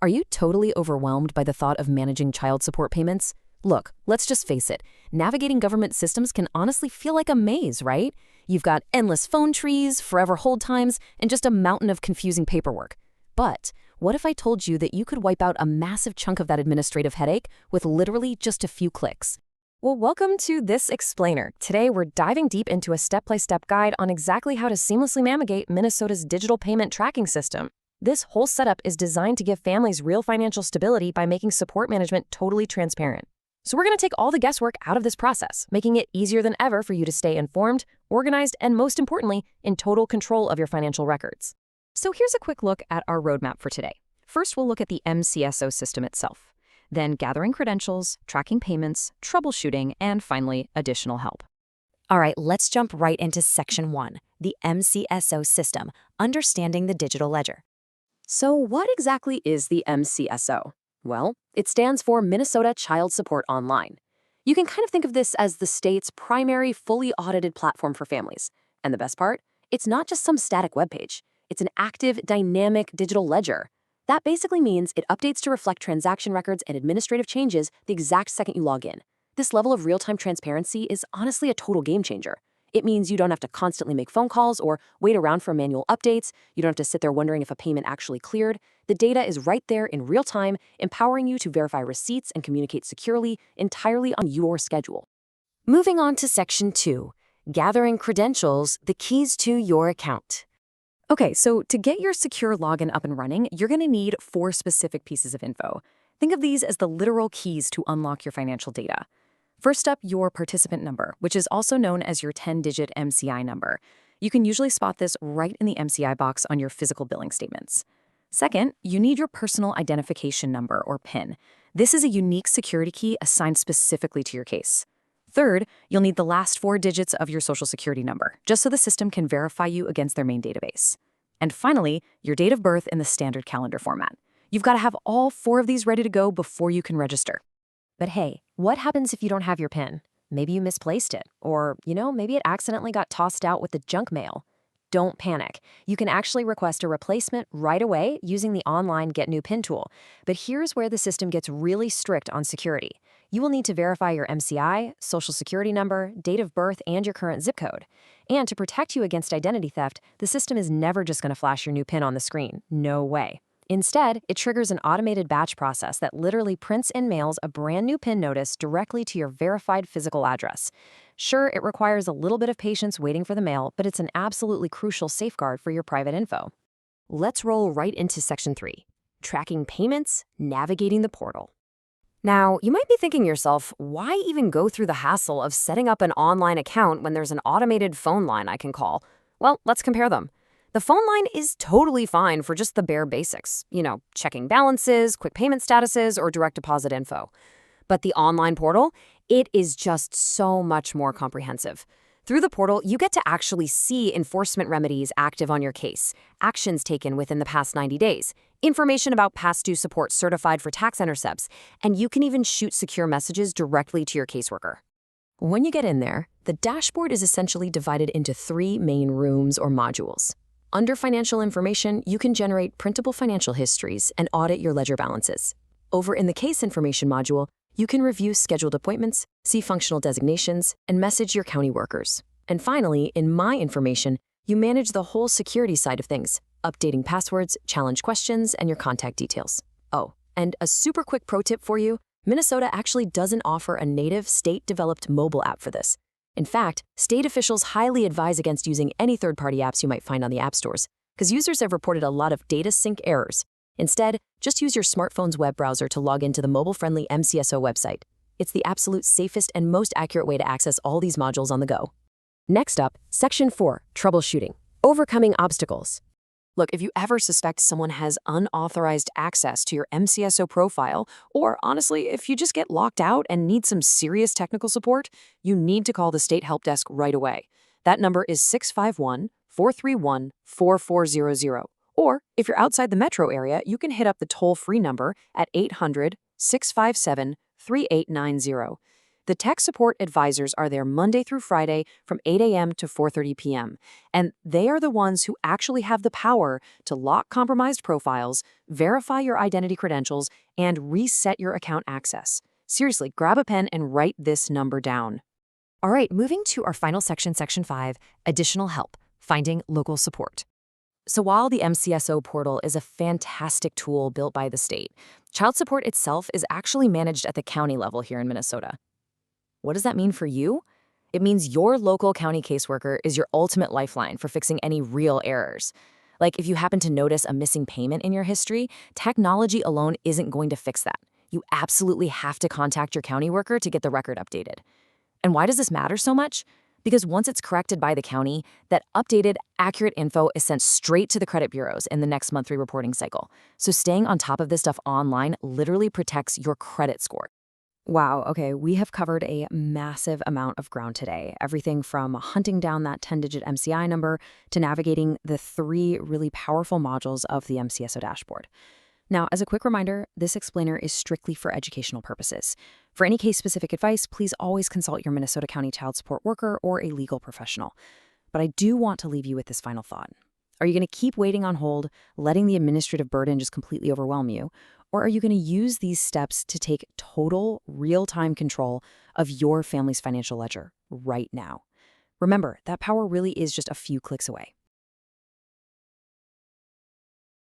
Are you totally overwhelmed by the thought of managing child support payments? Look, let's just face it, navigating government systems can honestly feel like a maze, right? You've got endless phone trees, forever hold times, and just a mountain of confusing paperwork. But what if I told you that you could wipe out a massive chunk of that administrative headache with literally just a few clicks? Well, welcome to This Explainer. Today, we're diving deep into a step-by-step guide on exactly how to seamlessly navigate Minnesota's digital payment tracking system. This whole setup is designed to give families real financial stability by making support management totally transparent. So we're going to take all the guesswork out of this process, making it easier than ever for you to stay informed, organized, and most importantly, in total control of your financial records. So here's a quick look at our roadmap for today. First, we'll look at the MCSO system itself, then gathering credentials, tracking payments, troubleshooting, and finally, additional help. All right, let's jump right into Section 1, the MCSO system, understanding the digital ledger. So what exactly is the MCSO? Well, it stands for Minnesota Child Support Online. You can kind of think of this as the state's primary fully audited platform for families. And the best part? It's not just some static webpage. It's an active, dynamic digital ledger. That basically means it updates to reflect transaction records and administrative changes the exact second you log in. This level of real-time transparency is honestly a total game changer. It means you don't have to constantly make phone calls or wait around for manual updates. You don't have to sit there wondering if a payment actually cleared. The data is right there in real time, empowering you to verify receipts and communicate securely, entirely on your schedule. Moving on to Section 2, gathering credentials, the keys to your account. Okay, so to get your secure login up and running, you're going to need 4 specific pieces of info. Think of these as the literal keys to unlock your financial data. First up, your participant number, which is also known as your 10-digit MCI number. You can usually spot this right in the MCI box on your physical billing statements. Second, you need your personal identification number, or PIN. This is a unique security key assigned specifically to your case. Third, you'll need the last 4 digits of your Social Security number, just so the system can verify you against their main database. And finally, your date of birth in the standard calendar format. You've got to have all 4 of these ready to go before you can register. But hey, what happens if you don't have your PIN? Maybe you misplaced it, or, maybe it accidentally got tossed out with the junk mail. Don't panic. You can actually request a replacement right away using the online Get New PIN tool. But here's where the system gets really strict on security. You will need to verify your MCI, Social Security number, date of birth, and your current zip code. And to protect you against identity theft, the system is never just going to flash your new PIN on the screen. No way. Instead, it triggers an automated batch process that literally prints and mails a brand new PIN notice directly to your verified physical address. Sure, it requires a little bit of patience waiting for the mail, but it's an absolutely crucial safeguard for your private info. Let's roll right into Section 3, tracking payments, navigating the portal. Now, you might be thinking to yourself, why even go through the hassle of setting up an online account when there's an automated phone line I can call? Well, let's compare them. The phone line is totally fine for just the bare basics, checking balances, quick payment statuses, or direct deposit info. But the online portal, it is just so much more comprehensive. Through the portal, you get to actually see enforcement remedies active on your case, actions taken within the past 90 days, information about past due support certified for tax intercepts, and you can even shoot secure messages directly to your caseworker. When you get in there, the dashboard is essentially divided into 3 main rooms or modules. Under Financial Information, you can generate printable financial histories and audit your ledger balances. Over in the Case Information module, you can review scheduled appointments, see functional designations, and message your county workers. And finally, in My Information, you manage the whole security side of things, updating passwords, challenge questions, and your contact details. Oh, and a super quick pro tip for you, Minnesota actually doesn't offer a native state-developed mobile app for this. In fact, state officials highly advise against using any third-party apps you might find on the app stores, because users have reported a lot of data sync errors. Instead, just use your smartphone's web browser to log into the mobile-friendly MCSO website. It's the absolute safest and most accurate way to access all these modules on the go. Next up, Section 4, Troubleshooting, Overcoming Obstacles. Look, if you ever suspect someone has unauthorized access to your MCSO profile, or honestly, if you just get locked out and need some serious technical support, you need to call the State Help Desk right away. That number is 651-431-4400. Or, if you're outside the metro area, you can hit up the toll-free number at 800-657-3890. The tech support advisors are there Monday through Friday from 8 a.m. to 4:30 p.m., and they are the ones who actually have the power to lock compromised profiles, verify your identity credentials, and reset your account access. Seriously, grab a pen and write this number down. All right, moving to our final section, Section 5, Additional Help, Finding Local Support. So while the MCSO portal is a fantastic tool built by the state, child support itself is actually managed at the county level here in Minnesota. What does that mean for you? It means your local county caseworker is your ultimate lifeline for fixing any real errors. Like if you happen to notice a missing payment in your history, technology alone isn't going to fix that. You absolutely have to contact your county worker to get the record updated. And why does this matter so much? Because once it's corrected by the county, that updated, accurate info is sent straight to the credit bureaus in the next monthly reporting cycle. So staying on top of this stuff online literally protects your credit score. Wow, okay, we have covered a massive amount of ground today. Everything from hunting down that 10-digit MCI number to navigating the 3 really powerful modules of the MCSO dashboard. Now, as a quick reminder, this explainer is strictly for educational purposes. For any case-specific advice, please always consult your Minnesota County child support worker or a legal professional. But I do want to leave you with this final thought. Are you going to keep waiting on hold, letting the administrative burden just completely overwhelm you? Or are you going to use these steps to take total, real-time control of your family's financial ledger right now? Remember, that power really is just a few clicks away.